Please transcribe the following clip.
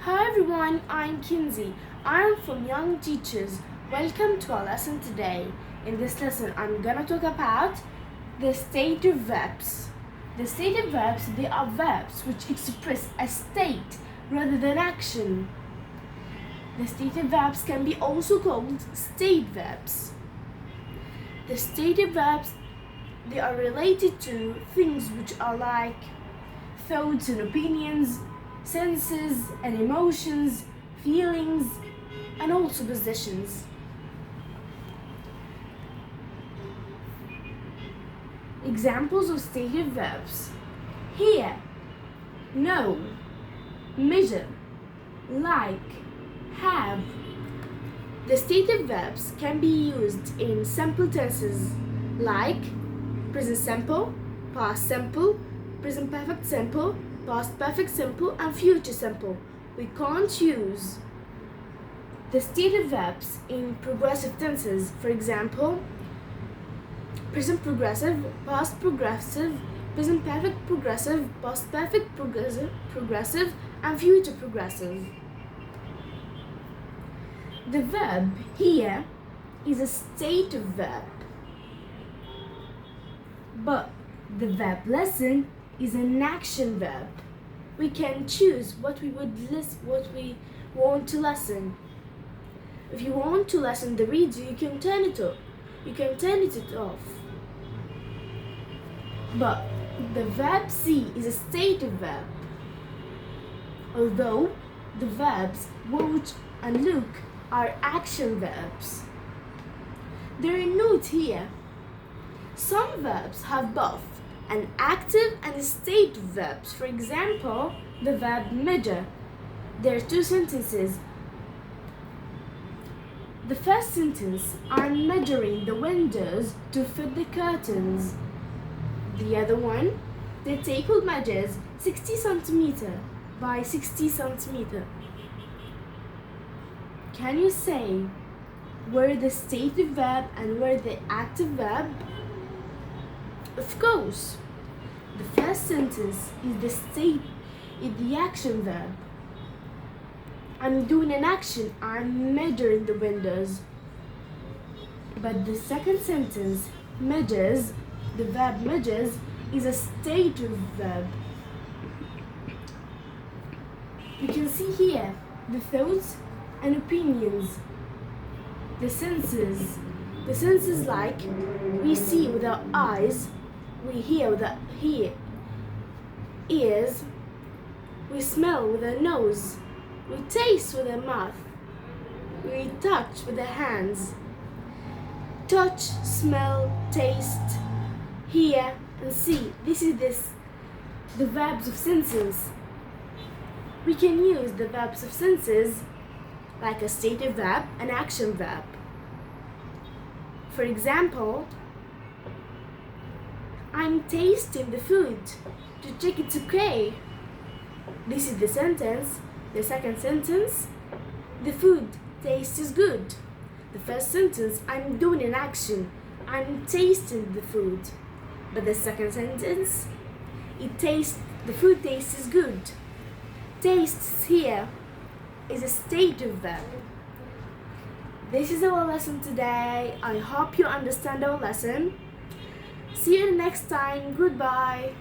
Hi everyone, I'm Kinzy. I'm from Young Teachers. Welcome to our lesson today. In this lesson, I'm gonna talk about the stative verbs. The stative verbs, they are verbs which express a state rather than action. The stative verbs can be also called state verbs. The stative verbs, they are related to things which are like thoughts and opinions, senses and emotions, feelings, and also possessions. Examples of stative verbs: hear, know, measure, like, have. The stative verbs can be used in simple tenses like present simple, past simple, present perfect simple, past perfect simple, and future simple. We can't use the stative verbs in progressive tenses. For example, present progressive, past progressive, present perfect progressive, past perfect progressive, and future progressive. The verb here is a stative verb, but the verb lesson is an action verb. We can choose what we want to lesson. If you want to lesson the radio, you can turn it up. You can turn it off. But the verb see is a stative verb. Although the verbs watch and look are action verbs. There are a note here. Some verbs have both an active and a stative verbs. For example, the verb measure. There are two sentences. The first sentence, I'm measuring the windows to fit the curtains. The other one, the table measures 60 centimeter by 60 centimeter. Can you say where the stative verb and where the active verb? Of course. The first sentence is the action verb. I'm doing an action, I'm measuring the windows. But the second sentence, measures, the verb measures, is a stative verb. You can see here the thoughts and opinions, the senses. The senses like we see with our eyes, we hear with our ears, we smell with our nose, we taste with our mouth, we touch with our hands. Touch, smell, taste, hear, and see. This is the verbs of senses. We can use the verbs of senses like a stative verb and action verb. For example, I'm tasting the food to check it's okay. This is the sentence. The second sentence, the food taste is good. The first sentence, I'm doing an action. I'm tasting the food. But the second sentence, the food taste is good. Tastes here is a stative verb. This is our lesson today. I hope you understand our lesson. See you next time. Goodbye.